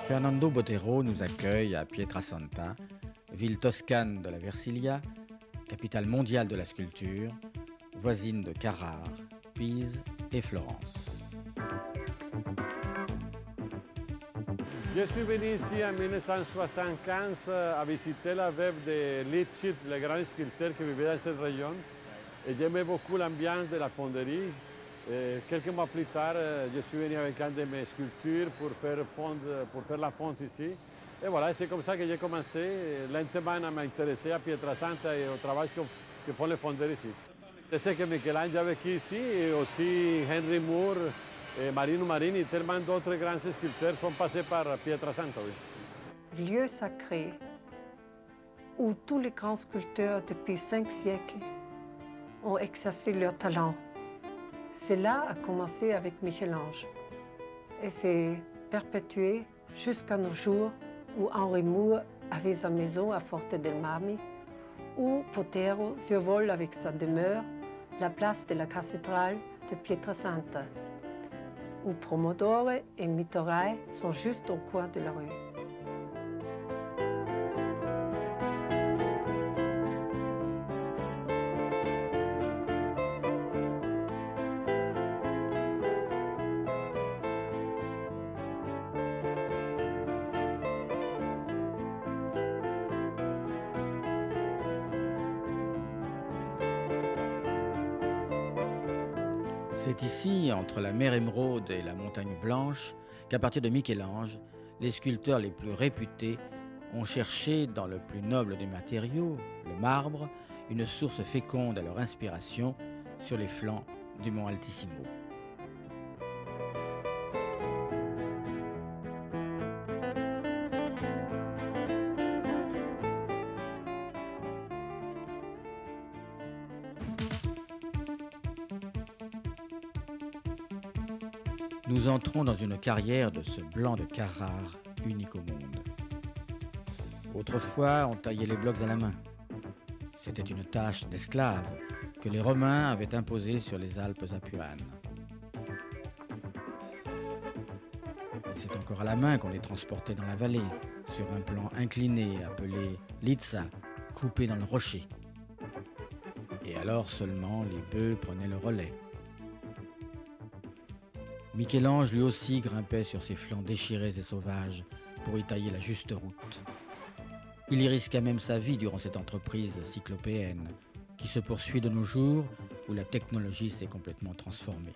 Fernando Botero nous accueille à Pietrasanta, ville toscane de la Versilia, capitale mondiale de la sculpture, voisine de Carrare, Pise et Florence. Je suis venu ici en 1975 à visiter la veuve de Lipchitz, le grand sculpteur qui vivait dans cette région. Et j'aimais beaucoup l'ambiance de la fonderie. Et quelques mois plus tard, je suis venu avec un de mes sculptures pour faire la fonte ici. Et voilà, c'est comme ça que j'ai commencé, lentement à m'intéresser à Pietrasanta et au travail que font les fondeurs ici. Je sais que Michel-Ange a vécu ici et aussi Henry Moore et Marino Marini, tellement d'autres grands sculpteurs sont passés par Pietrasanta. Oui. Lieu sacré où tous les grands sculpteurs depuis 5 siècles ont exercé leur talent. Cela a commencé avec Michel-Ange et s'est perpétué jusqu'à nos jours où Henry Moore avait sa maison à Forte del Marmi, où Botero survole avec sa demeure la place de la cathédrale de Pietrasanta, où Promodore et Mitorai sont juste au coin de la rue. C'est ici, entre la mer Émeraude et la montagne Blanche, qu'à partir de Michel-Ange, les sculpteurs les plus réputés ont cherché, dans le plus noble des matériaux, le marbre, une source féconde à leur inspiration sur les flancs du mont Altissimo. Nous entrons dans une carrière de ce blanc de Carrare, unique au monde. Autrefois, on taillait les blocs à la main. C'était une tâche d'esclave que les Romains avaient imposée sur les Alpes apuranes. Et c'est encore à la main qu'on les transportait dans la vallée, sur un plan incliné appelé lizza, coupé dans le rocher. Et alors seulement les bœufs prenaient le relais. Michel-Ange lui aussi grimpait sur ses flancs déchirés et sauvages pour y tailler la juste route. Il y risqua même sa vie durant cette entreprise cyclopéenne qui se poursuit de nos jours où la technologie s'est complètement transformée.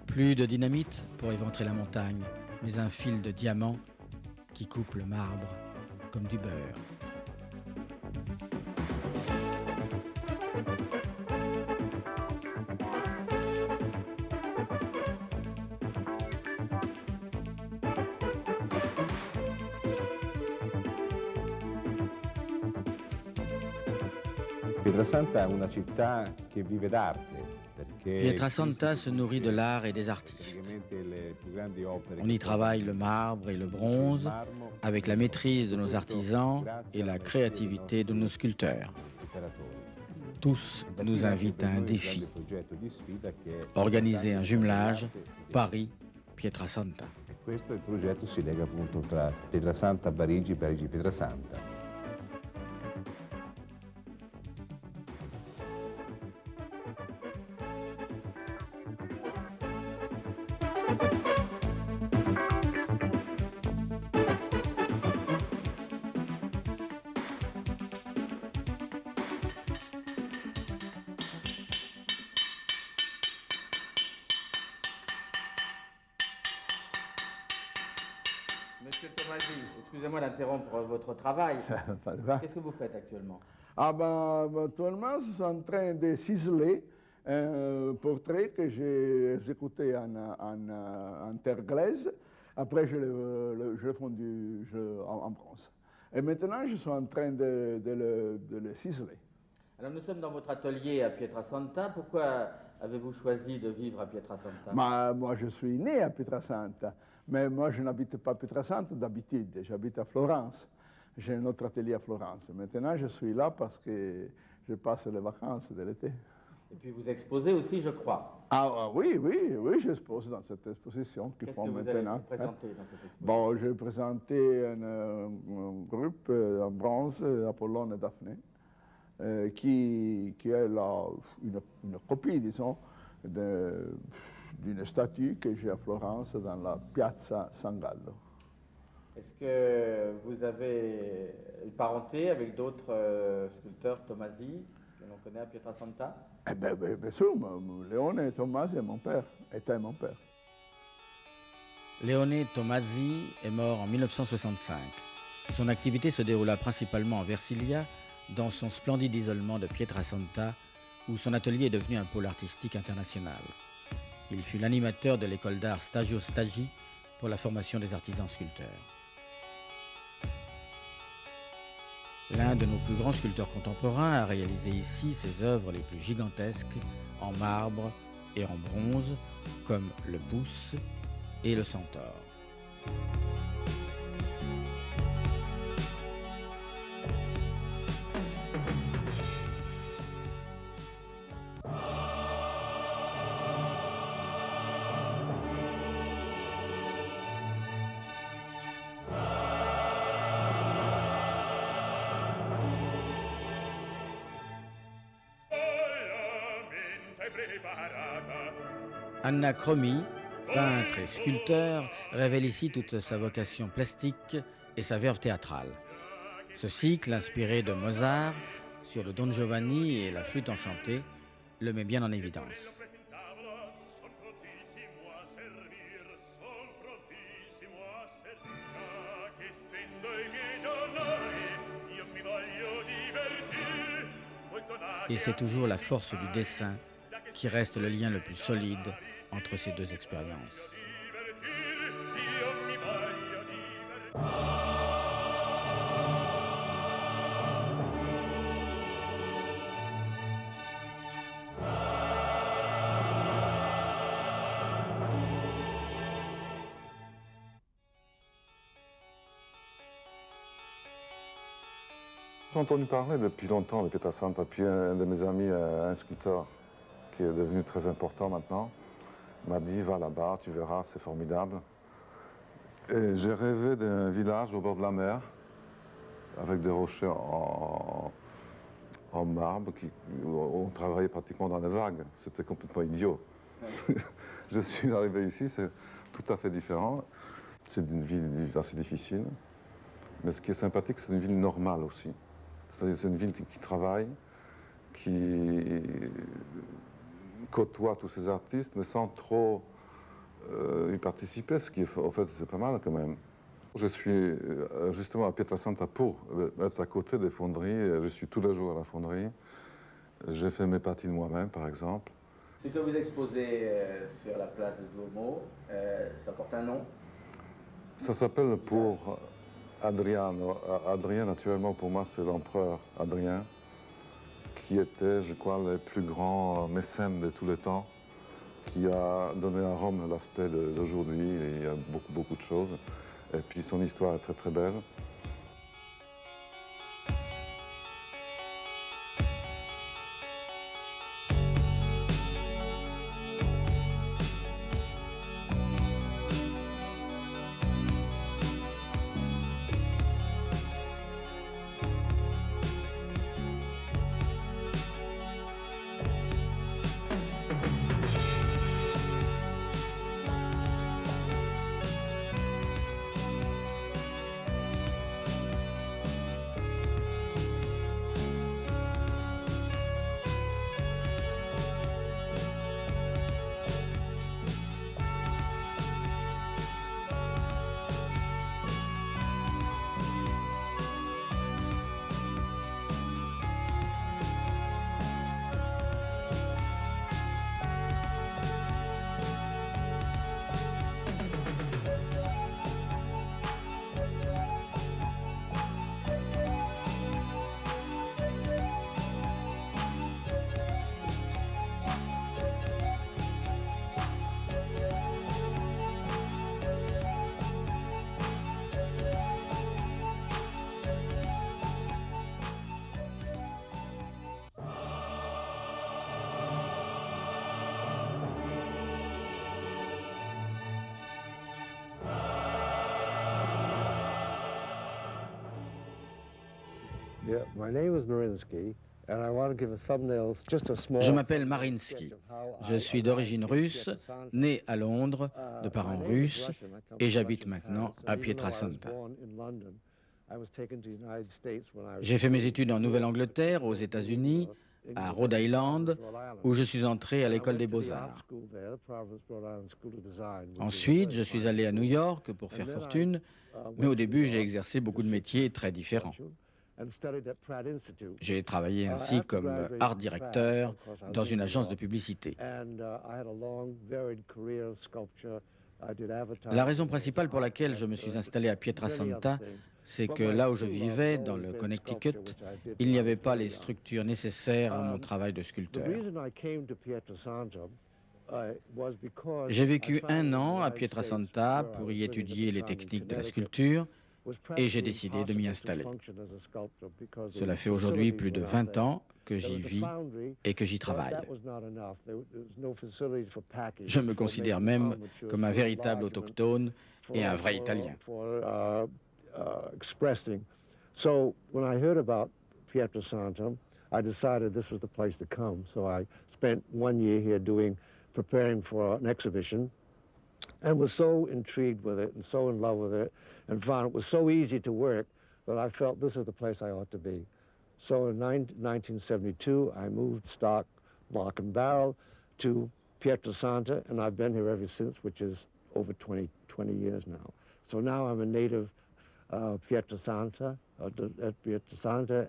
Plus de dynamite pour éventrer la montagne, mais un fil de diamant qui coupe le marbre comme du beurre. Pietrasanta è una città che vive d'arte. Pietrasanta se nourrit de l'art et des artistes. On y travaille le marbre et le bronze avec la maîtrise de nos artisans et la créativité de nos sculpteurs. Tous nous invitent à un défi. Organiser un jumelage Paris-Pietrasanta. Questo il progetto si lega appunto tra Pietrasanta, Parigi, Parigi, Pietrasanta. Monsieur Tomasi, excusez-moi d'interrompre votre travail. Qu'est-ce que vous faites actuellement? Actuellement, je suis en train de ciseler un portrait que j'ai exécuté en terre glaise. Après, je l'ai fondu en bronze. Et maintenant, je suis en train de le ciseler. Alors nous sommes dans votre atelier à Pietrasanta. Pourquoi avez-vous choisi de vivre à Pietrasanta? Moi, je suis né à Pietrasanta, mais moi, je n'habite pas à Pietrasanta d'habitude. J'habite à Florence. J'ai un autre atelier à Florence. Maintenant, je suis là parce que je passe les vacances de l'été. Et puis vous exposez aussi, je crois. Oui, j'expose dans cette exposition qu'ils font maintenant. Qu'est-ce que vous allez présenter dans cette exposition? Bon, j'ai présenté un groupe en bronze, Apollon et Daphné, qui est là une copie, disons, d'une statue que j'ai à Florence dans la Piazza San Gallo. Est-ce que vous avez une parenté avec d'autres sculpteurs Tomasi que l'on connaît à Pietrasanta? Eh bien, sûr, Leone Tomasi était mon père. Leone Tomasi est mort en 1965. Son activité se déroula principalement en Versilia, dans son splendide isolement de Pietrasanta, où son atelier est devenu un pôle artistique international. Il fut l'animateur de l'école d'art Stagio Stagi pour la formation des artisans sculpteurs. L'un de nos plus grands sculpteurs contemporains a réalisé ici ses œuvres les plus gigantesques en marbre et en bronze, comme le Bousse et le Centaure. Anna Cromi, peintre et sculpteur, révèle ici toute sa vocation plastique et sa verve théâtrale. Ce cycle, inspiré de Mozart, sur le Don Giovanni et la flûte enchantée, le met bien en évidence. Et c'est toujours la force du dessin qui reste le lien le plus solide entre ces deux expériences. J'ai entendu parler depuis longtemps de Pietrasanta, puis un de mes amis, un sculpteur qui est devenu très important maintenant, m'a dit « Va là-bas, tu verras, c'est formidable ». Et j'ai rêvé d'un village au bord de la mer, avec des rochers en marbre, où on travaillait pratiquement dans les vagues. C'était complètement idiot. Je suis arrivé ici, c'est tout à fait différent. C'est une ville assez difficile, mais ce qui est sympathique, c'est une ville normale aussi. C'est-à-dire c'est une ville qui travaille, qui côtoie tous ces artistes, mais sans trop y participer, ce qui est, en fait, c'est pas mal quand même. Je suis justement à Pietrasanta pour être à côté des fonderies. Je suis tous les jours à la fonderie. J'ai fait mes patines moi-même, par exemple. Ce que vous exposez sur la place du Duomo, ça porte un nom? Ça s'appelle pour Adriano. Adrien, naturellement, pour moi, c'est l'empereur Adrien, qui était, je crois, le plus grand mécène de tous les temps, qui a donné à Rome l'aspect d'aujourd'hui. Il y a beaucoup de choses. Et puis son histoire est très très belle. Je m'appelle Marinsky. Je suis d'origine russe, né à Londres, de parents russes, et j'habite maintenant à Pietrasanta. J'ai fait mes études en Nouvelle-Angleterre, aux États-Unis, à Rhode Island, où je suis entré à l'école des beaux-arts. Ensuite, je suis allé à New York pour faire fortune, mais au début, j'ai exercé beaucoup de métiers très différents. J'ai travaillé ainsi comme art directeur dans une agence de publicité. La raison principale pour laquelle je me suis installé à Pietrasanta, c'est que là où je vivais, dans le Connecticut, il n'y avait pas les structures nécessaires à mon travail de sculpteur. J'ai vécu 1 an à Pietrasanta pour y étudier les techniques de la sculpture et j'ai décidé de m'y installer. Cela fait aujourd'hui plus de 20 ans que j'y vis et que j'y travaille. Je me considère même comme un véritable autochtone et un vrai Italien. So when I heard about Pietrasanta, I decided this was the place to come. So I spent 1 year here preparing for an exhibition, and was so intrigued with it and so in love with it, and found it was so easy to work that I felt this is the place I ought to be. So in 1972, I moved stock, block and barrel to Pietrasanta, and I've been here ever since, which is over 20 years now. So now I'm a native Pietrasanta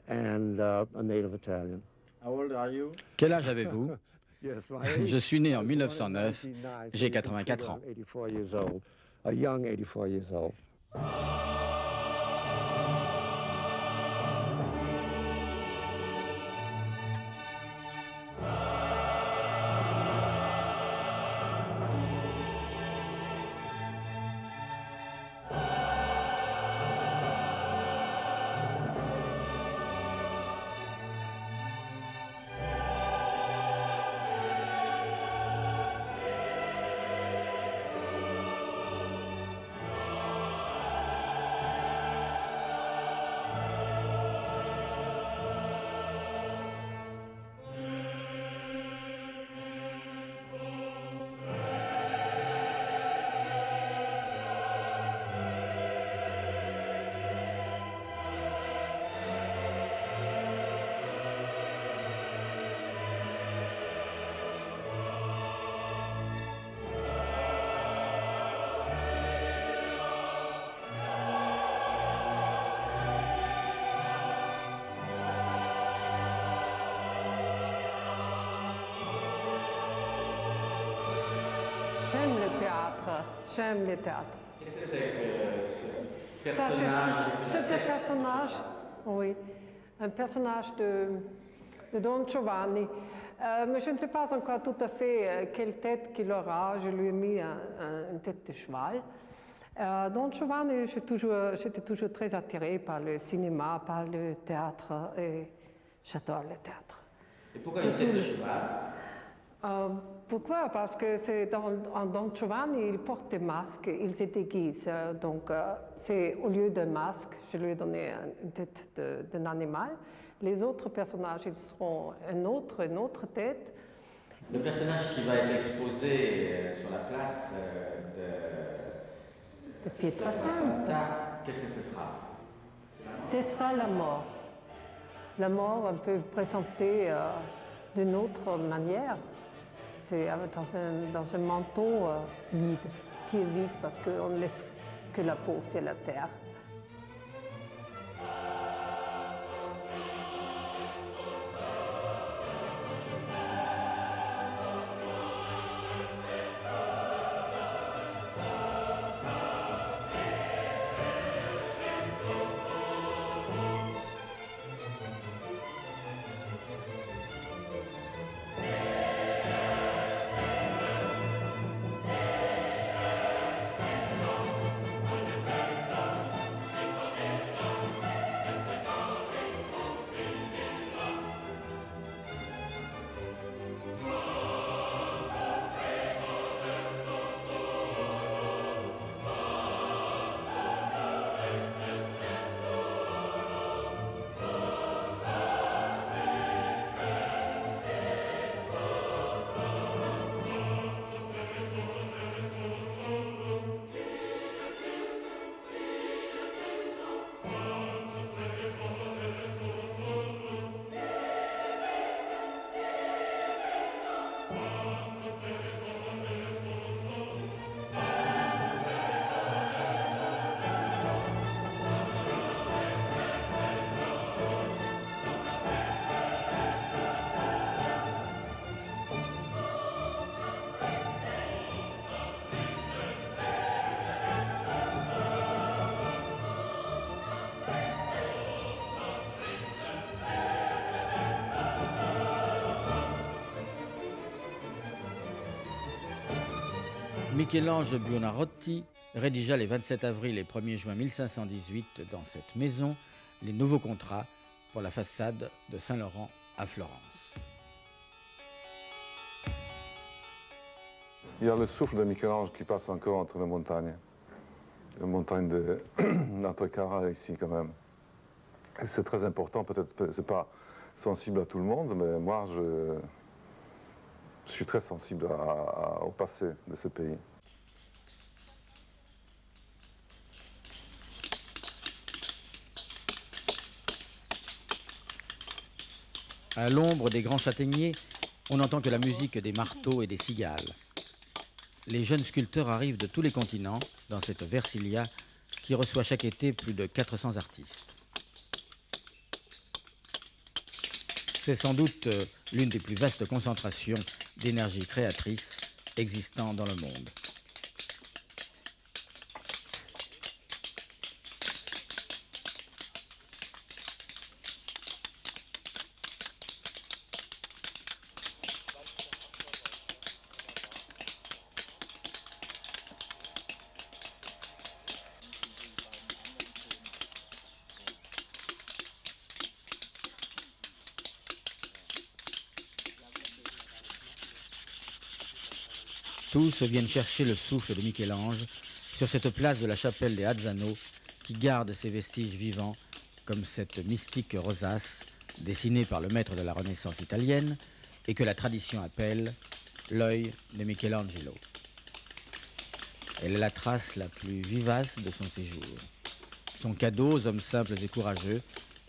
and a native Italian. How old are you? Quel âge avez-vous? Je suis né en 1909, j'ai 84 ans. A young 84 years old. J'aime le théâtre, j'aime le théâtre. C'est un personnage, oui, un personnage de Don Giovanni. Mais je ne sais pas encore tout à fait quelle tête qu'il aura. Je lui ai mis une tête de cheval. Don Giovanni, j'étais toujours très attirée par le cinéma, par le théâtre, et j'adore le théâtre. Et pourquoi une tête de cheval? Pourquoi? Parce que c'est dans Don Giovanni, il porte des masques, il se déguise. Donc, c'est au lieu d'un masque, je lui ai donné une tête d'un animal. Les autres personnages, ils seront une autre tête. Le personnage qui va être exposé sur la place de Pietrasanta, qu'est-ce que ce sera? Ce sera la mort. La mort, on peut présenter d'une autre manière. C'est dans un manteau vide, qui est vide parce qu'on ne laisse que la peau, c'est la terre. Michel-Ange Buonarroti rédigea les 27 avril et 1er juin 1518 dans cette maison les nouveaux contrats pour la façade de Saint-Laurent à Florence. Il y a le souffle de Michel-Ange qui passe encore entre les montagnes de notre Carrare ici quand même. Et c'est très important, peut-être que ce n'est pas sensible à tout le monde, mais moi je suis très sensible au passé de ce pays. À l'ombre des grands châtaigniers, on n'entend que la musique des marteaux et des cigales. Les jeunes sculpteurs arrivent de tous les continents dans cette Versilia qui reçoit chaque été plus de 400 artistes. C'est sans doute l'une des plus vastes concentrations d'énergie créatrice existant dans le monde. Tous viennent chercher le souffle de Michel-Ange sur cette place de la chapelle des Azzano qui garde ses vestiges vivants comme cette mystique rosace dessinée par le maître de la Renaissance italienne et que la tradition appelle l'œil de Michelangelo. Elle est la trace la plus vivace de son séjour. Son cadeau aux hommes simples et courageux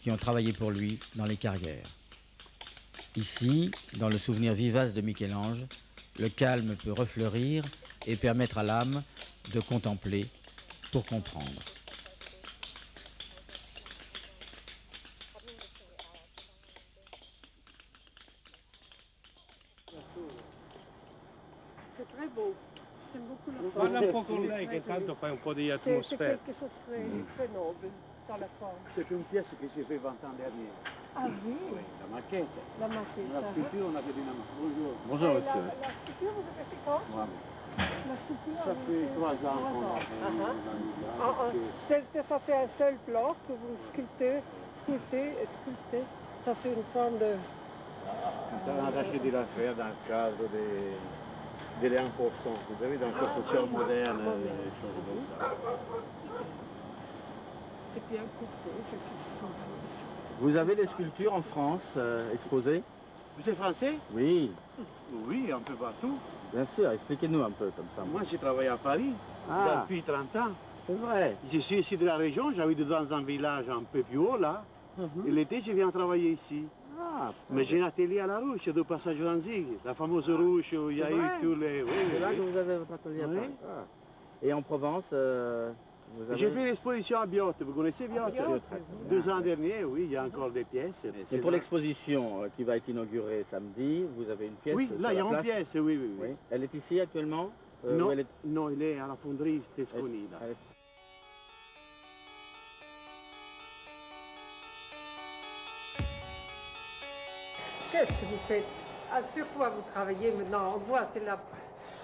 qui ont travaillé pour lui dans les carrières. Ici, dans le souvenir vivace de Michel-Ange, le calme peut refleurir et permettre à l'âme de contempler pour comprendre. C'est très beau. J'aime beaucoup la forme. Parla un po' con lei che tanto fai un po' di C'est atmosfera. quelque chose de très noble dans la forme. C'est une pièce que j'ai fait 20 ans dernier. Ah oui, Oui, la maquette. la maquette. La sculpture, on a fait dynamo. Bonjour. Bonjour, Et monsieur. la sculpture, vous avez fait quand Voilà. La sculpture Ça vous fait avez 3 ans trois qu'on ans. a fait. Ça, c'est un seul bloc que vous sculptez. Ça, c'est une forme de... On a arraché de la fer dans le cadre des renforçants. Vous savez, dans la construction moderne, des choses comme ça. C'est bien coupé. Vous avez des sculptures en France exposées? Vous êtes français? Oui, Oui, un peu partout. bien sûr. Expliquez-nous un peu comme ça. Moi, j'ai travaillé à Paris Ah. depuis 30 ans. C'est vrai. Je suis ici de la région, j'habite dans un village un peu plus haut là. Et l'été, je viens travailler ici. Ah, Mais j'ai un atelier à la Ruche, de passage Danzig, la fameuse Ruche où il y a C'est eu vrai tous les... Oui, c'est là oui. que vous avez votre atelier à Oui. Paris. Ah. Et en Provence, vous avez... J'ai fait l'exposition à Biote, vous connaissez Biote? Biote. 2 ans dernier, oui, il y a encore des pièces. Et pour l'exposition qui va être inaugurée samedi, vous avez une pièce Oui, sur là, il y a la une place. pièce, oui, oui, oui. Oui. Elle est ici actuellement Non, ou elle est... non, il est à la fonderie Tesconi, là. elle est- Qu'est-ce que vous faites? Ah, sur quoi vous travaillez maintenant? On voit, c'est la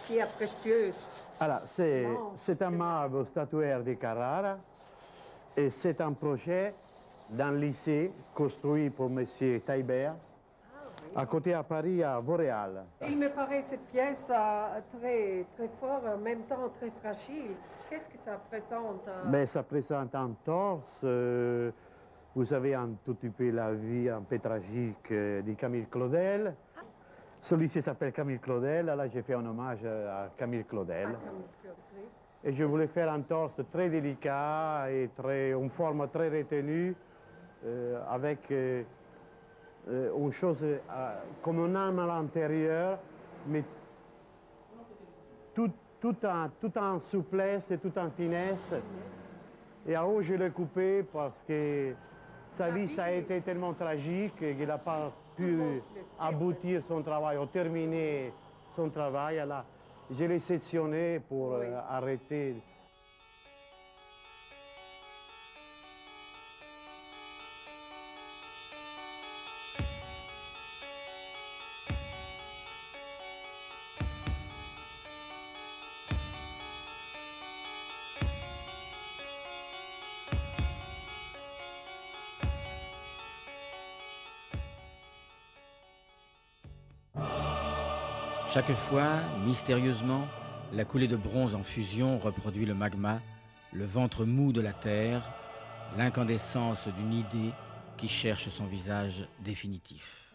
pierre précieuse. Alors, Non. c'est un marbre statuaire de Carrara et c'est un projet d'un lycée construit pour M. Taibert, à côté à Paris, à Vauréal. Il me paraît cette pièce très, très fort, en même temps très fragile. Qu'est-ce que ça présente? Mais ça présente un torse. Vous savez un tout petit peu la vie un peu tragique de Camille Claudel. Celui-ci s'appelle Camille Claudel. Là, j'ai fait un hommage à Camille Claudel. Et je voulais faire un torse très délicat et une forme très retenue, avec une chose comme un âme à l'intérieur, mais tout en souplesse et tout en finesse. Et en haut, je l'ai coupé parce que sa vie, ça a été tellement tragique qu'il n'a pas pu aboutir son travail, ou terminer son travail. Alors, je l'ai sectionné pour arrêter. Chaque fois, mystérieusement, la coulée de bronze en fusion reproduit le magma, le ventre mou de la Terre, l'incandescence d'une idée qui cherche son visage définitif.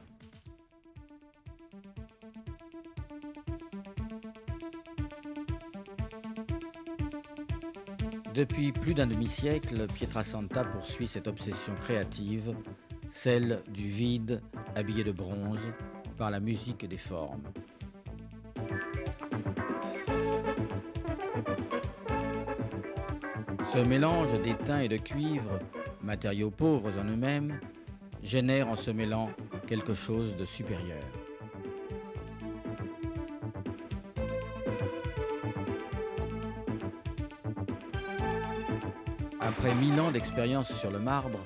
Depuis plus d'un demi-siècle, Pietrasanta poursuit cette obsession créative, celle du vide habillé de bronze par la musique des formes. Ce mélange d'étain et de cuivre, matériaux pauvres en eux-mêmes, génère en se mêlant quelque chose de supérieur. Après 1000 ans d'expérience sur le marbre,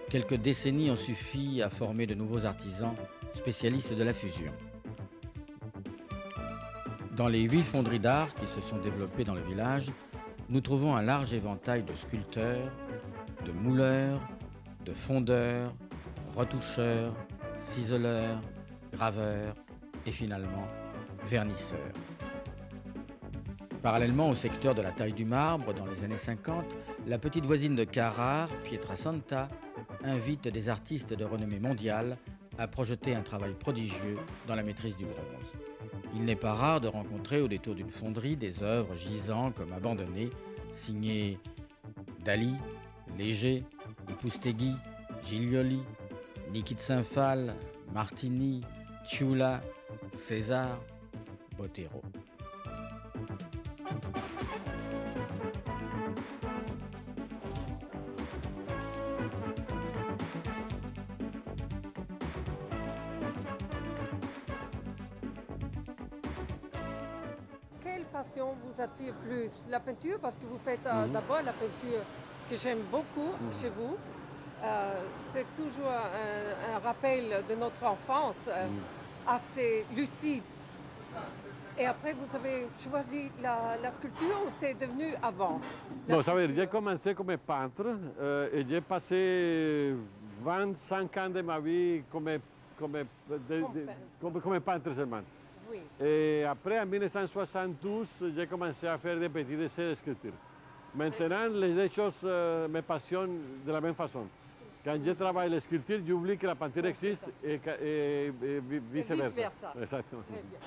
quelques décennies ont suffi à former de nouveaux artisans spécialistes de la fusion. Dans les 8 fonderies d'art qui se sont développées dans le village, nous trouvons un large éventail de sculpteurs, de mouleurs, de fondeurs, retoucheurs, ciseleurs, graveurs et finalement vernisseurs. Parallèlement au secteur de la taille du marbre, dans les années 50, la petite voisine de Carrare, Pietrasanta, invite des artistes de renommée mondiale à projeter un travail prodigieux dans la maîtrise du bronze. Il n'est pas rare de rencontrer au détour d'une fonderie des œuvres gisant comme abandonnées, signées Dali, Léger, Ipustegui, Giglioli, Niki de Saint-Phal, Martini, Ciula, César, Botero. Quelle passion vous attire plus? La peinture, parce que vous faites d'abord la peinture que j'aime beaucoup chez vous. C'est toujours un rappel de notre enfance assez lucide. Et après, vous avez choisi la sculpture ou c'est devenu avant? Non, ça veut dire, j'ai commencé comme peintre et j'ai passé 25 ans de ma vie comme peintre seulement. Oui. Et après, en 1972, j'ai commencé à faire des petits essais de sculpture. Maintenant, les deux choses me passionnent de la même façon. Quand je travaille la sculpture, j'oublie que la peinture existe et vice-versa. Exactement. Très bien.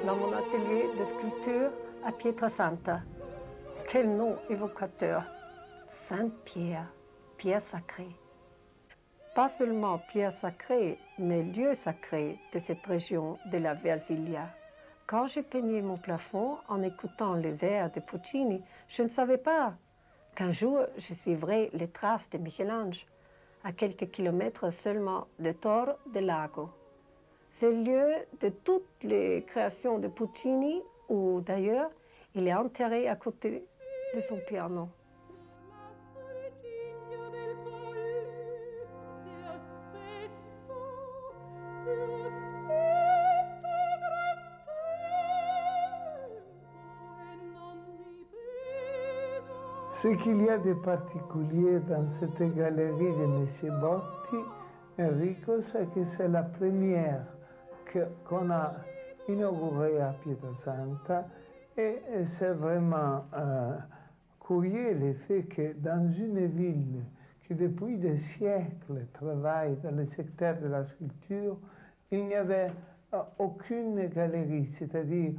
Dans mon atelier de sculpture à Pietrasanta. Quel nom évocateur! Sainte-Pierre, pierre sacrée. Pas seulement pierre sacrée, mais lieu sacré de cette région de la Versilia. Quand je peignais mon plafond en écoutant les airs de Puccini, je ne savais pas qu'un jour je suivrais les traces de Michel-Ange, à quelques kilomètres seulement de Tor del Lago. C'est le lieu de toutes les créations de Puccini, où d'ailleurs il est enterré à côté de son piano. Ce qu'il y a de particulier dans cette galerie de M. Botti, Enrico, c'est que c'est la première qu'on a inaugurée à Pietrasanta et c'est vraiment curieux le fait que dans une ville qui depuis des siècles travaille dans le secteur de la sculpture, il n'y avait aucune galerie, c'est-à-dire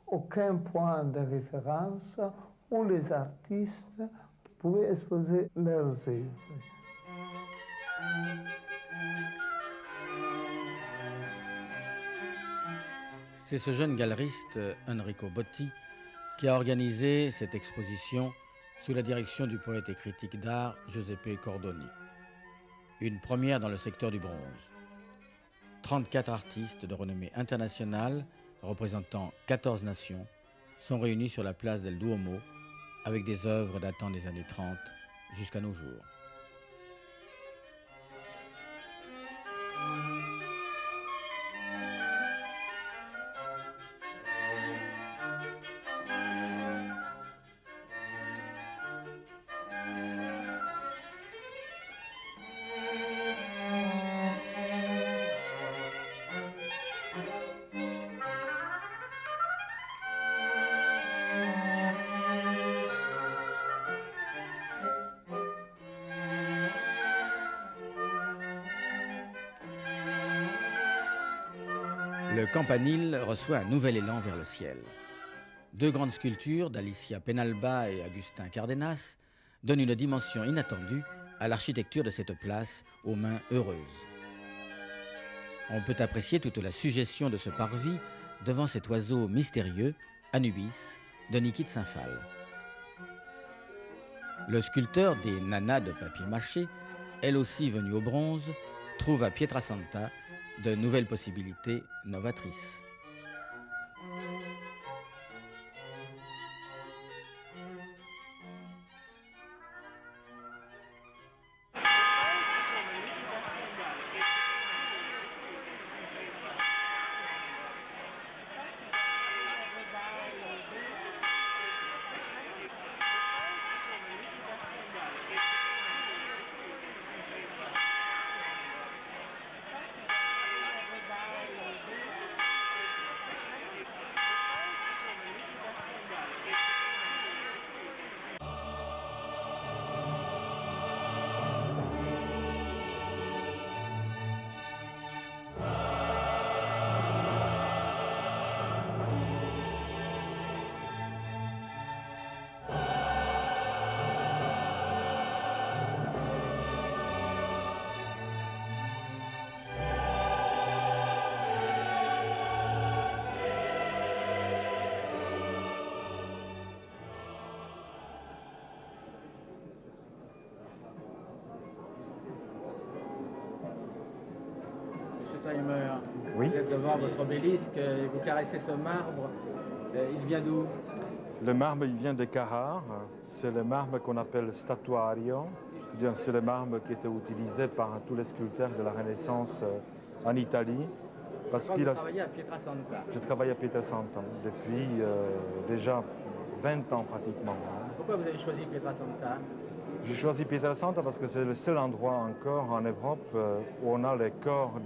aucun point de référence où les artistes pouvaient exposer leurs œuvres. C'est ce jeune galeriste, Enrico Botti, qui a organisé cette exposition sous la direction du poète et critique d'art Giuseppe Cordoni. Une première dans le secteur du bronze. 34 artistes de renommée internationale, représentant 14 nations, sont réunis sur la place del Duomo avec des œuvres datant des années 30 jusqu'à nos jours. Le campanile reçoit un nouvel élan vers le ciel. Deux grandes sculptures d'Alicia Penalba et Agustin Cardenas donnent une dimension inattendue à l'architecture de cette place aux mains heureuses. On peut apprécier toute la suggestion de ce parvis devant cet oiseau mystérieux, Anubis, de Niki de Saint-Phal. Le sculpteur des nanas de papier mâché, elle aussi venue au bronze, trouve à Pietrasanta de nouvelles possibilités novatrices. Timer, oui. Vous êtes devant votre obélisque et vous caressez ce marbre. Il vient d'où? Le marbre, il vient de Carrare. C'est le marbre qu'on appelle statuario. C'est le marbre qui était utilisé par tous les sculpteurs de la Renaissance en Italie. Parce qu'il a travaillé à Pietrasanta. Je travaille à Pietrasanta depuis déjà 20 ans pratiquement. Pourquoi vous avez choisi Pietrasanta? J'ai choisi Pietrasanta parce que c'est le seul endroit encore en Europe où on a les corps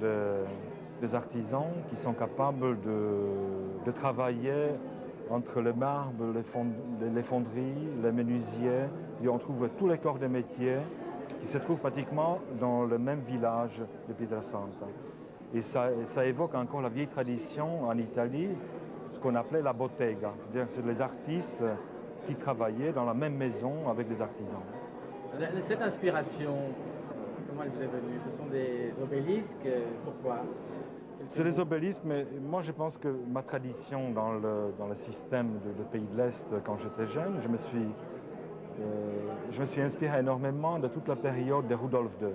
des artisans qui sont capables de travailler entre le marbre, les fonderies, les menuisiers. Et on trouve tous les corps de métiers qui se trouvent pratiquement dans le même village de Pietrasanta. Et ça évoque encore la vieille tradition en Italie, ce qu'on appelait la bottega. C'est-à-dire que c'est les artistes qui travaillaient dans la même maison avec les artisans. Cette inspiration, comment elle vous est venue? Ce sont des obélisques, pourquoi? C'est des obélisques, mais moi je pense que ma tradition dans le système de pays de l'Est, quand j'étais jeune, je me suis inspiré énormément de toute la période de Rudolf II,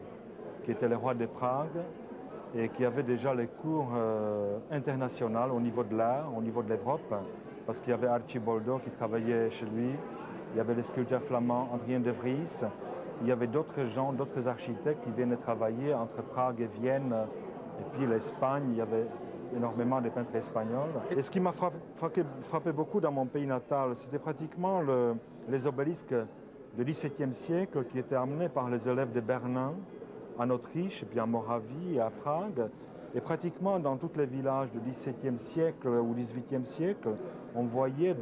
qui était le roi de Prague et qui avait déjà les cours internationaux au niveau de l'art, au niveau de l'Europe, parce qu'il y avait Archibaldo qui travaillait chez lui, il y avait les sculpteurs flamands Adrien de Vries, il y avait d'autres gens, d'autres architectes qui venaient travailler entre Prague et Vienne, et puis l'Espagne, il y avait énormément de peintres espagnols. Et ce qui m'a frappé beaucoup dans mon pays natal, c'était pratiquement les obélisques du XVIIe siècle qui était amené par les élèves de Bernin en Autriche, et puis en Moravie et à Prague. Et pratiquement dans tous les villages du XVIIe siècle ou XVIIIe siècle, on voyait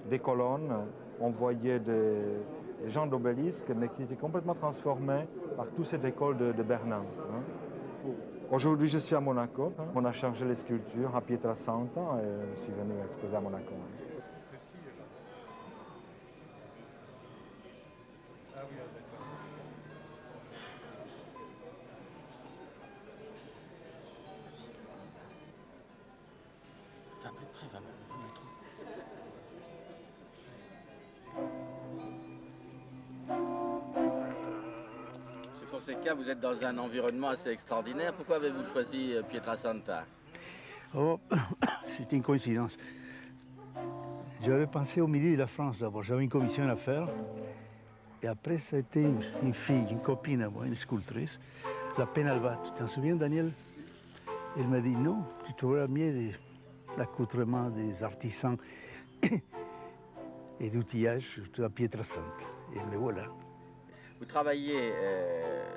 des colonnes, on voyait des gens d'obélisques, mais qui étaient complètement transformés par toute cette école de Bernin. Aujourd'hui, je suis à Monaco. On a changé les sculptures à Pietrasanta et je suis venu exposer à Monaco. Fonseca, vous êtes dans un environnement assez extraordinaire. Pourquoi avez-vous choisi Pietrasanta? Oh, c'est une coïncidence. J'avais pensé au milieu de la France d'abord. J'avais une commission à faire. Et après, c'était une fille, une copine à moi, une sculptrice, la Penalba. Tu t'en souviens, Daniel? Elle m'a dit non, tu trouveras mieux l'accoutrement des artisans et d'outillage à Pietrasanta. Et me voilà. Vous travaillez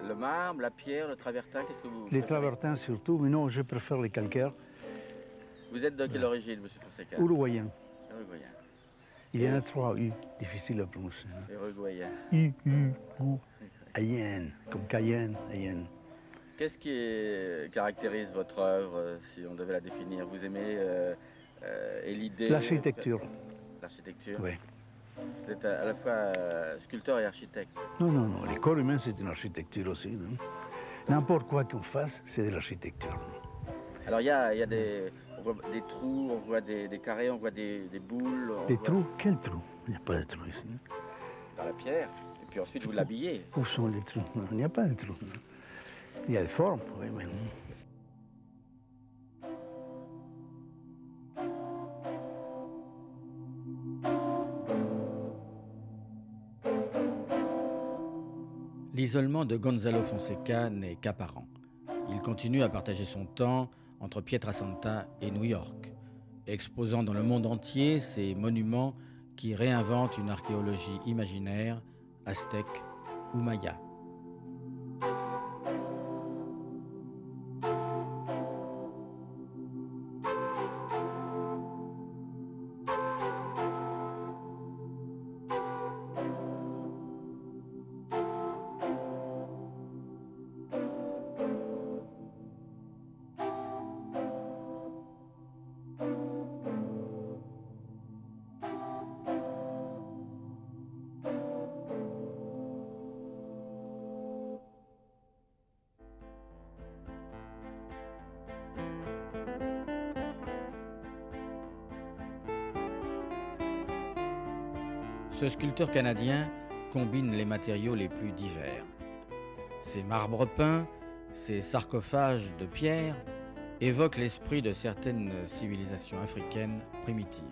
le marbre, la pierre, le travertin, qu'est-ce que vous Les préférez? travertins surtout, mais non, je préfère les calcaires. Vous êtes de quelle origine, M. Fonseca? Uruguayen. Uruguayen. Il y en a 3 U, difficile à prononcer. Uruguayen. U, Ayen, comme Cayenne, Ayen. Qu'est-ce qui caractérise votre œuvre, si on devait la définir? Vous aimez et l'idée? L'architecture. L'architecture? Oui. Vous êtes à la fois sculpteur et architecte. Non, non, non, les corps humains, c'est une architecture aussi. N'importe quoi qu'on fasse, c'est de l'architecture. Alors il y a on voit des trous, on voit des carrés, on voit des boules. Des trous? Quels trous? Il n'y a pas de trous ici. Dans la pierre, et puis ensuite vous l'habillez. Où sont les trous? Non, il n'y a pas de trous. Il y a des formes, oui, mais... L'isolement de Gonzalo Fonseca n'est qu'apparent. Il continue à partager son temps entre Pietrasanta et New York, exposant dans le monde entier ces monuments qui réinventent une archéologie imaginaire, aztèque ou maya. Ce sculpteur canadien combine les matériaux les plus divers. Ces marbres peints, ces sarcophages de pierre évoquent l'esprit de certaines civilisations africaines primitives.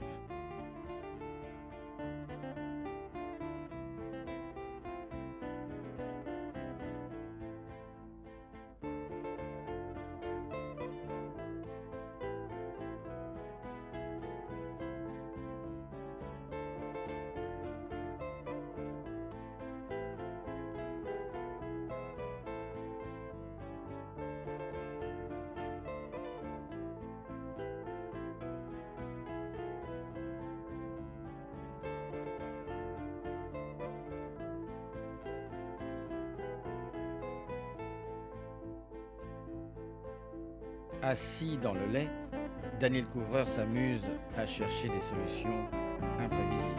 Assis dans le lait, Daniel Couvreur s'amuse à chercher des solutions imprévisibles.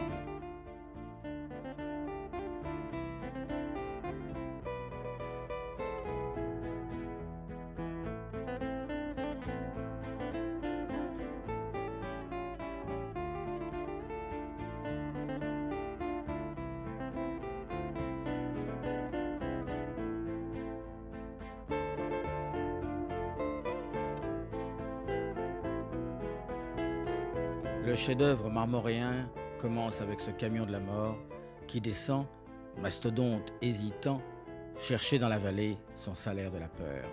Le chef-d'œuvre marmoréen commence avec ce camion de la mort qui descend, mastodonte hésitant, chercher dans la vallée son salaire de la peur.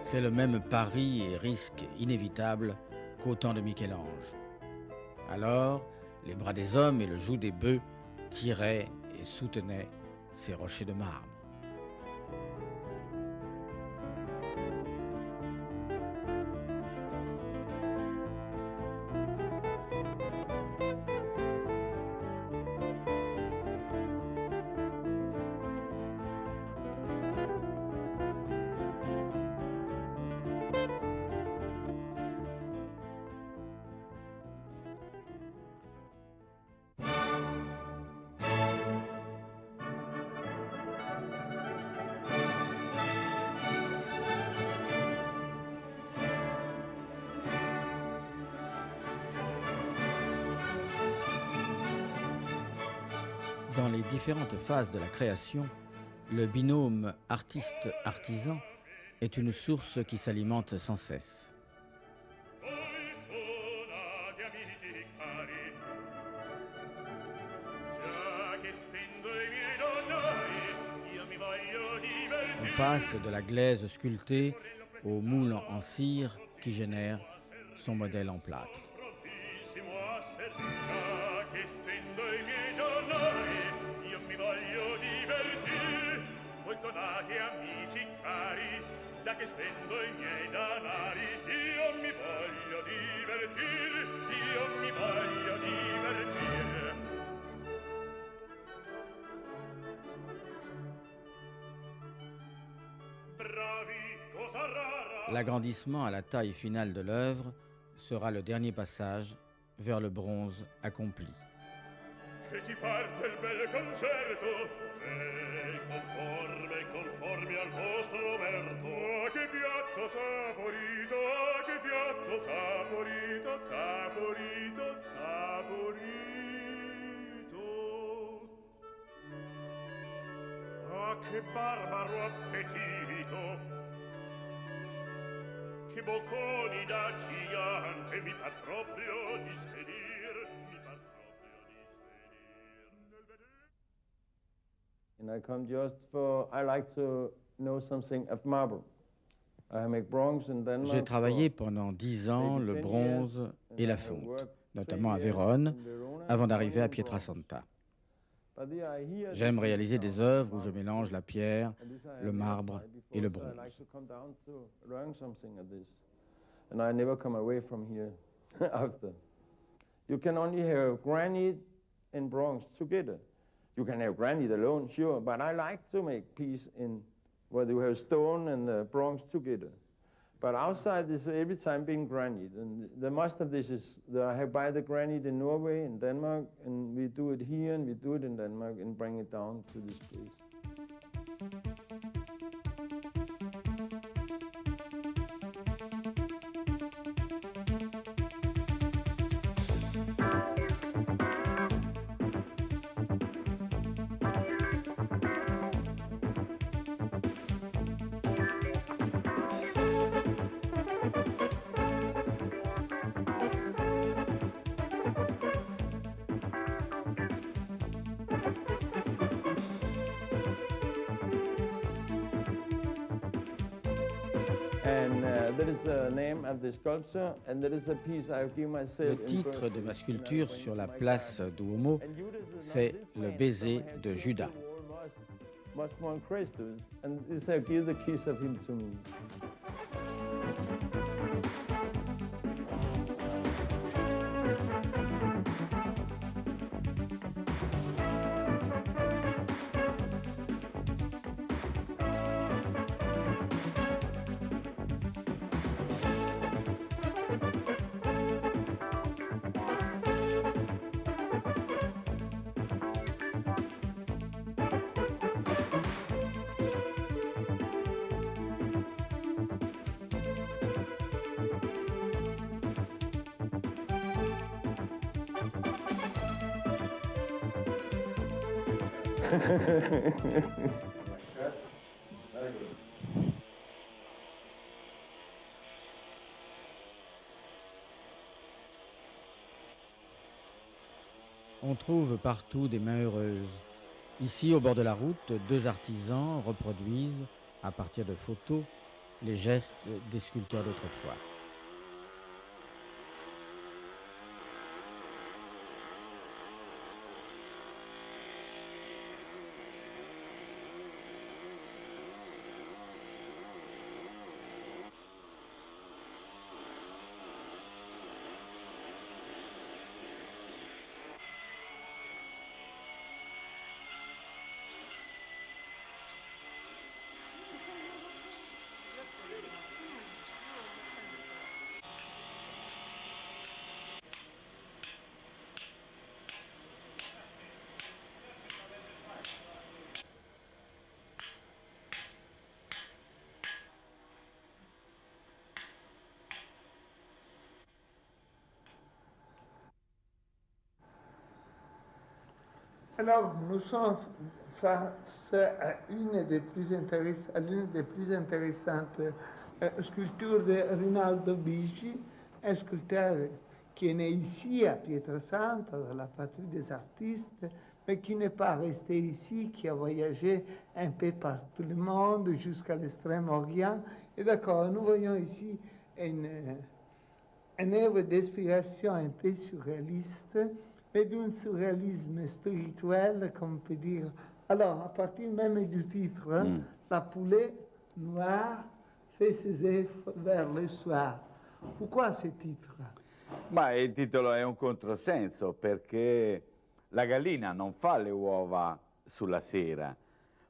C'est le même pari et risque inévitable qu'au temps de Michel-Ange. Alors, les bras des hommes et le joug des bœufs tiraient et soutenaient ces rochers de marbre. Dans les différentes phases de la création, le binôme artiste-artisan est une source qui s'alimente sans cesse. On passe de la glaise sculptée au moule en cire qui génère son modèle en plâtre. Già che spendo I miei danari, io mi voglio divertir, io mi voglio divertir. Bravi, cosa rara. L'agrandissement à la taille finale de l'œuvre sera le dernier passage vers le bronze accompli. Che ti par del bel concerto? Conformi al vostro merto. Ah, che piatto saporito, ah, che piatto saporito, saporito, saporito. Ah, che barbaro appetito, che bocconi da gigante, mi par proprio di svenir, mi par proprio di svenir. And I come just for, I like to know something of marble. I make bronze in Denmark. J'ai travaillé pendant 10 ans le bronze et la fonte, notamment à Vérone, avant d'arriver à Pietrasanta. J'aime réaliser des œuvres où je mélange la pierre, le marbre et le bronze. And I never come away from here after. You can only have granite and bronze together. You can have granite alone, sure, but I like to make piece in where you have stone and bronze together. But outside is every time being granite, and the most of this is I have buy the granite in Norway, in Denmark, and we do it here and we do it in Denmark and bring it down to this place. Le titre de ma sculpture sur la place Duomo, c'est Le baiser de Judas. On trouve partout des mains heureuses. Ici, au bord de la route, 2 artisans reproduisent, à partir de photos, les gestes des sculpteurs d'autrefois. Alors, nous sommes face à l'une des plus intéressantes sculptures de Rinaldo Bigi, un sculpteur qui est né ici à Pietrasanta, dans la patrie des artistes, mais qui n'est pas resté ici, qui a voyagé un peu par tout le monde jusqu'à l'Extrême-Orient. Et d'accord, nous voyons ici une œuvre d'inspiration un peu surréaliste, mais d'un surréalisme spirituel, comme on peut dire. Alors, à partir même du titre, La poulet noire fait ses œufs vers le soir. Pourquoi ce titre? Ma il titolo è un controsenso perché la gallina non fa le uova sulla sera,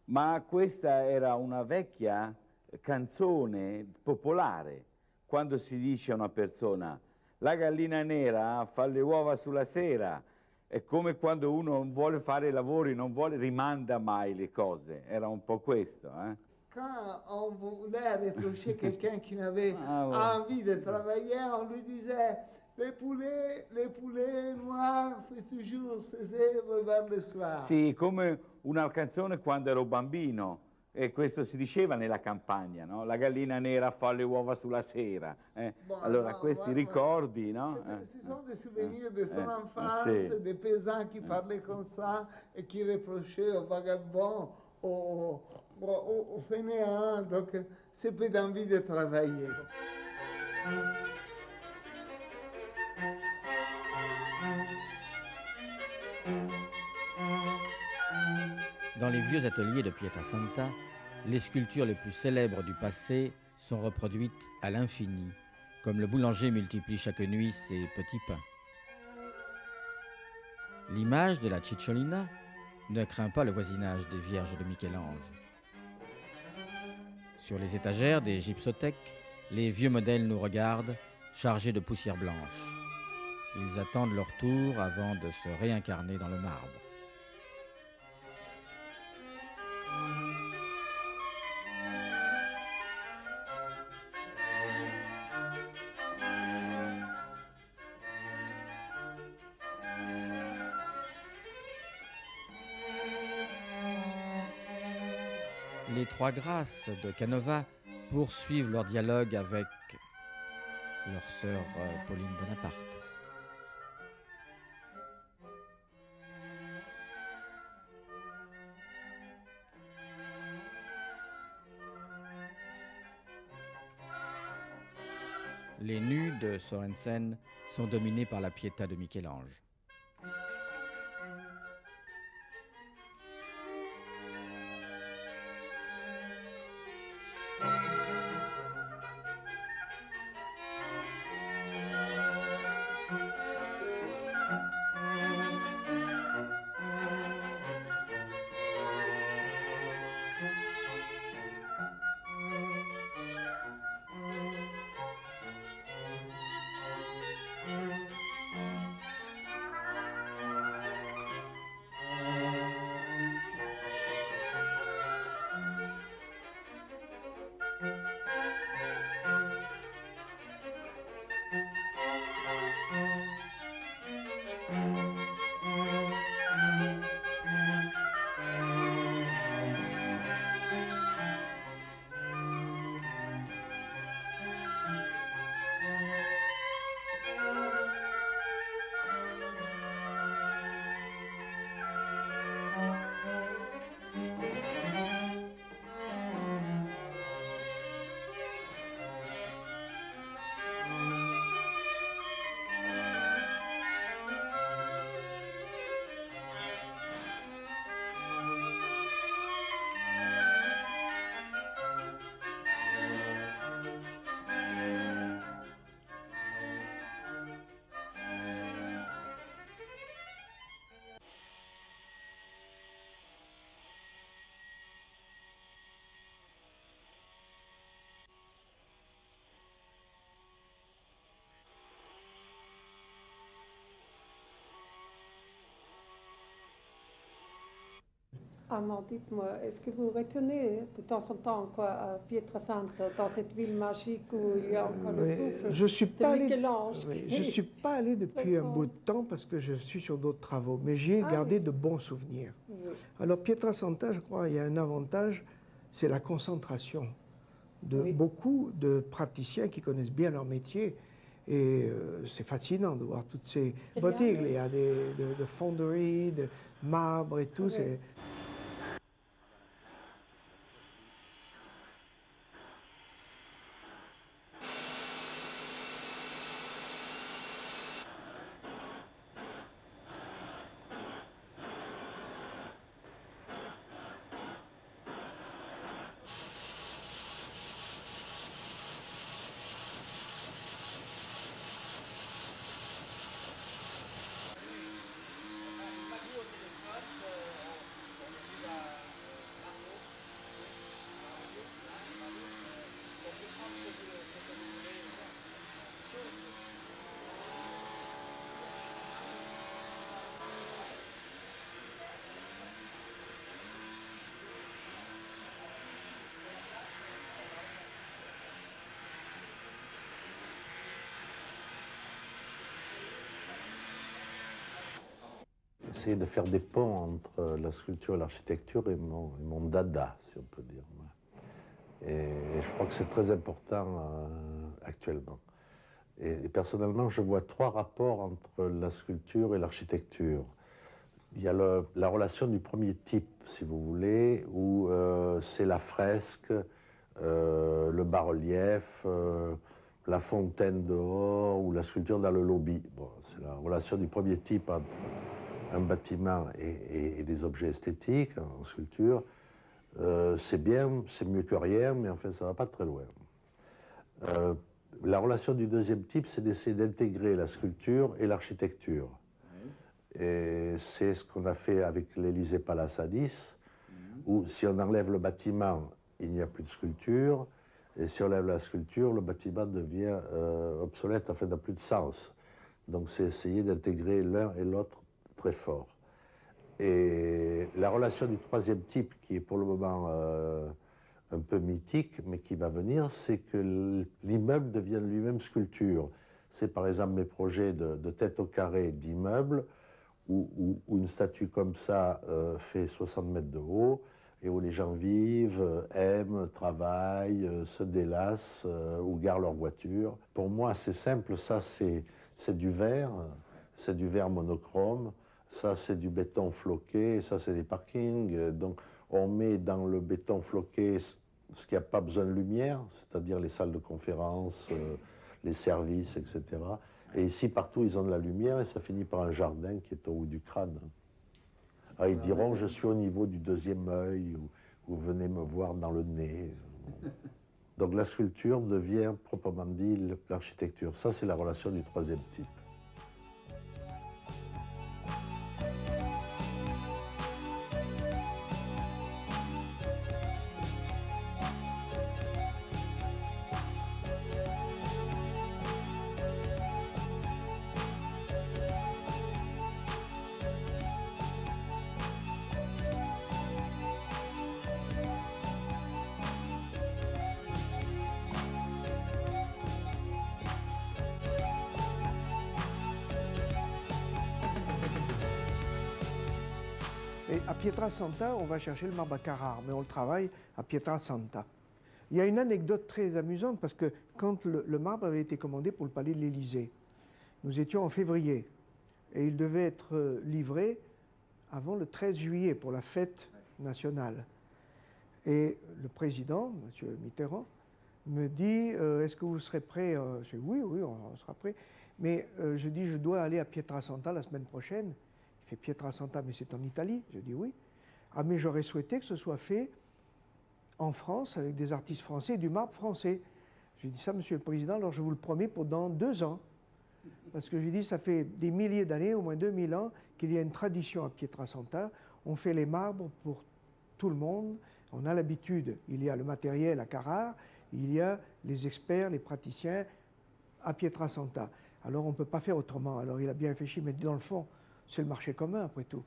ma questa era una vecchia canzone popolare. Quando si dice a una persona la gallina nera fa le uova sulla sera, è come quando uno non vuole fare i lavori, rimanda mai le cose. Era un po' questo. Quand on voulait reprocher quelqu'un qui n'avait envie de travailler, on lui disait les poulets noirs font toujours ses œufs vers le soir. Sì, come una canzone quando ero bambino. E questo si diceva nella campagna, no? La gallina nera fa le uova sulla sera. Allora, questi ricordi, no? Ce sont des souvenirs de son enfance, des paysans qui parlaient comme ça et qui reprochaient aux vagabonds, aux fainéants. Donc, c'est peu d'envie de travailler. Dans les vieux ateliers de Pietrasanta, les sculptures les plus célèbres du passé sont reproduites à l'infini, comme le boulanger multiplie chaque nuit ses petits pains. L'image de la Cicciolina ne craint pas le voisinage des Vierges de Michel-Ange. Sur les étagères des gypsothèques, les vieux modèles nous regardent, chargés de poussière blanche. Ils attendent leur tour avant de se réincarner dans le marbre. Les Trois Grâces de Canova poursuivent leur dialogue avec leur sœur Pauline Bonaparte. Les nus de Sorensen sont dominés par la Pietà de Michel-Ange. Armand, dites-moi, est-ce que vous retournez de temps en temps quoi, à Pietrasanta, dans cette ville magique où il y a encore le souffle Je suis de Michel-Ange? je ne suis pas allé depuis un bout de temps parce que je suis sur d'autres travaux, mais j'ai gardé de bons souvenirs. Oui. Alors Pietrasanta, je crois, il y a un avantage, c'est la concentration de beaucoup de praticiens qui connaissent bien leur métier. Et c'est fascinant de voir toutes ces boutiques. Il y a de fonderies, de marbre et tout. Oui. Essayer de faire des ponts entre la sculpture et l'architecture et mon dada, si on peut dire. Et je crois que c'est très important actuellement. Et personnellement, je vois trois rapports entre la sculpture et l'architecture. Il y a la relation du premier type, si vous voulez, où c'est la fresque, le bas-relief, la fontaine dehors ou la sculpture dans le lobby. Bon, c'est la relation du premier type entre un bâtiment et des objets esthétiques en sculpture. C'est bien, c'est mieux que rien, mais enfin, ça ne va pas très loin. La relation du deuxième type, c'est d'essayer d'intégrer la sculpture et l'architecture. Et c'est ce qu'on a fait avec l'Élysée Palace à Nice, où si on enlève le bâtiment, il n'y a plus de sculpture, et si on enlève la sculpture, le bâtiment devient obsolète, enfin, n'a plus de sens. Donc c'est essayer d'intégrer l'un et l'autre très fort. Et la relation du troisième type, qui est pour le moment un peu mythique, mais qui va venir, c'est que l'immeuble devienne lui-même sculpture. C'est par exemple mes projets de tête au carré d'immeuble, où une statue comme ça fait 60 mètres de haut, et où les gens vivent, aiment, travaillent, se délassent, ou garent leur voiture. Pour moi, c'est simple, ça c'est du verre monochrome, ça c'est du béton floqué, ça c'est des parkings. Donc on met dans le béton floqué ce qui n'a pas besoin de lumière, c'est-à-dire les salles de conférence, les services, etc. Et ici, partout, ils ont de la lumière et ça finit par un jardin qui est au haut du crâne. Alors, ils diront, je suis au niveau du deuxième œil, ou venez me voir dans le nez. Donc la sculpture devient, proprement dit, l'architecture. Ça, c'est la relation du troisième type. Et à Pietrasanta, on va chercher le marbre à Carrare, mais on le travaille à Pietrasanta. Il y a une anecdote très amusante parce que quand le marbre avait été commandé pour le palais de l'Élysée, nous étions en février et il devait être livré avant le 13 juillet pour la fête nationale. Et le président, M. Mitterrand, me dit est-ce que vous serez prêt? Je dis oui, on sera prêt. Mais je dis je dois aller à Pietrasanta la semaine prochaine. Il fait Pietrasanta, mais c'est en Italie. Je dis oui. Ah, mais j'aurais souhaité que ce soit fait en France avec des artistes français et du marbre français. J'ai dit ça, Monsieur le Président, alors je vous le promets pour dans 2 ans. Parce que j'ai dit, ça fait des milliers d'années, au moins 2000 ans, qu'il y a une tradition à Pietrasanta. On fait les marbres pour tout le monde. On a l'habitude. Il y a le matériel à Carrare, il y a les experts, les praticiens à Pietrasanta. Alors on ne peut pas faire autrement. Alors il a bien réfléchi, mais dans le fond, c'est le marché commun après tout.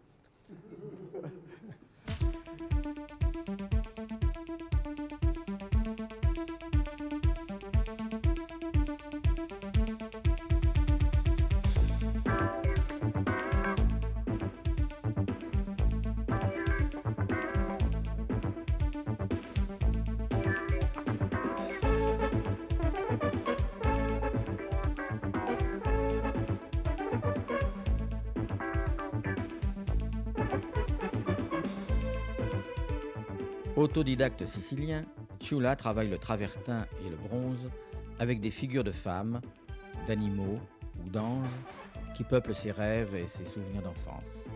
Autodidacte sicilien, Ciulla travaille le travertin et le bronze avec des figures de femmes, d'animaux ou d'anges qui peuplent ses rêves et ses souvenirs d'enfance.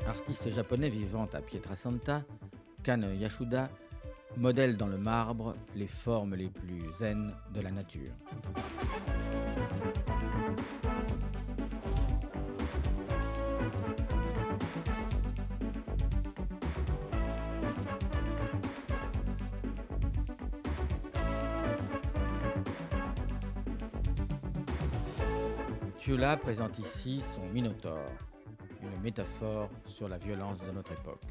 Artiste japonais vivant à Pietrasanta, Kane Yasuda modèle dans le marbre les formes les plus zen de la nature. Ciulla présente ici son Minotaure, une métaphore sur la violence de notre époque.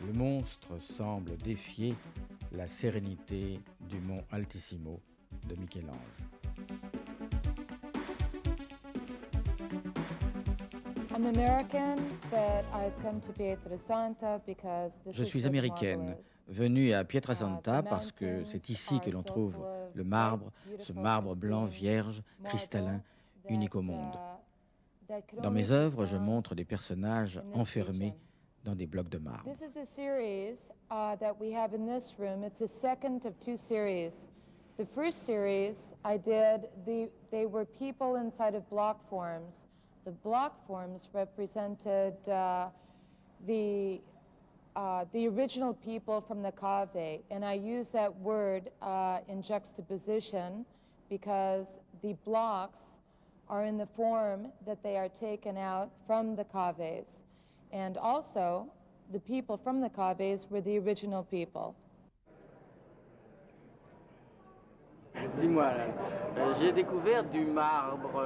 Le monstre semble défier la sérénité du mont Altissimo de Michel-Ange. Je suis américaine, venue à Pietrasanta parce que c'est ici que l'on trouve le marbre, ce marbre blanc vierge, cristallin, unique au monde. Dans mes œuvres, je montre des personnages enfermés dans des blocs de marbre. This is a series that we have in this room. It's the second of two series. The first series I did, they were people inside of block forms. The block forms represented the original people from the cave, and I use that word in juxtaposition because the blocks are in the form that they are taken out from the caves. And also, the people from the caves were the original people. Dis-moi, j'ai découvert du marbre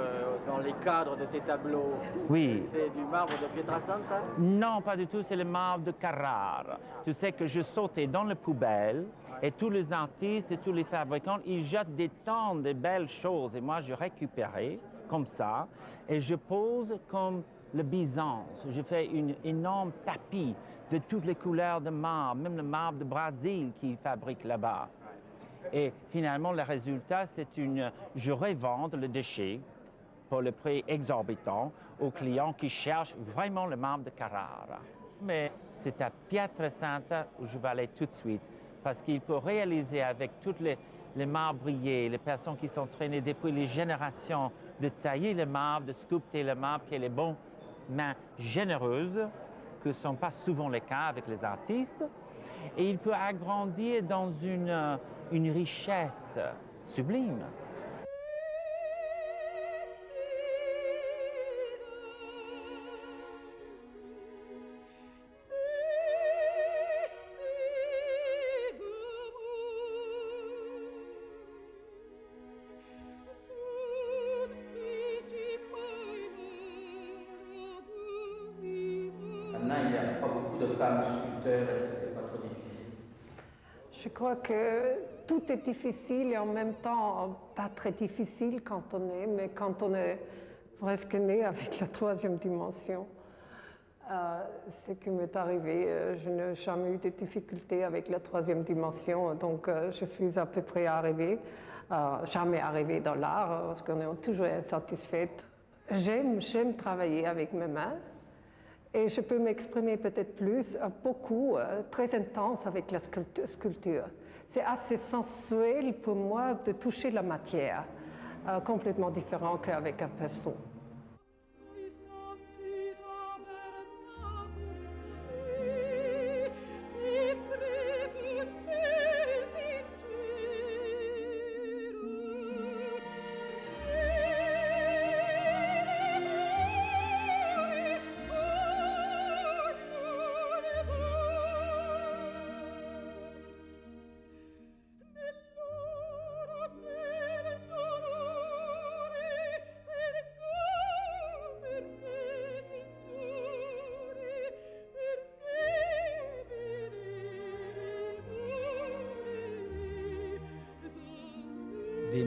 dans les cadres de tes tableaux. Oui. C'est du marbre de Pietrasanta? Non, pas du tout, c'est le marbre de Carrare. Tu sais que je sautais dans les poubelles et tous les artistes et tous les fabricants, ils jettent des tonnes de belles choses. Et moi, je récupérais comme ça et je pose comme le Byzance. Je fais une énorme tapis de toutes les couleurs de marbre, même le marbre de Brésil qu'ils fabriquent là-bas. Et finalement, le résultat, je revends le déchet pour le prix exorbitant aux clients qui cherchent vraiment le marbre de Carrara. Mais c'est à Pietrasanta où je vais aller tout de suite, parce qu'il peut réaliser avec tous les marbriers, les personnes qui sont traînées depuis les générations, de tailler le marbre, de sculpter le marbre, qui est les bonnes mains généreuses, que ne sont pas souvent les cas avec les artistes. Et il peut agrandir dans une richesse sublime. Maintenant, il n'y a pas beaucoup de femmes sculpteurs. Est-ce que c'est pas trop difficile? Je crois que tout est difficile et en même temps pas très difficile quand on est presque né avec la troisième dimension. Ce qui m'est arrivé, je n'ai jamais eu de difficultés avec la troisième dimension, donc je suis à peu près arrivée, jamais arrivée dans l'art parce qu'on est toujours insatisfaite. J'aime travailler avec mes mains. Et je peux m'exprimer peut-être plus, beaucoup, très intense avec la sculpture. C'est assez sensuel pour moi de toucher la matière, complètement différent qu'avec un pinceau.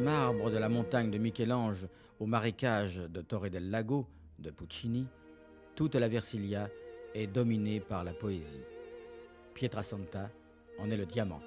marbre de la montagne de Michel-Ange au marécage de Torre del Lago de Puccini, toute la Versilia est dominée par la poésie. Pietrasanta en est le diamant.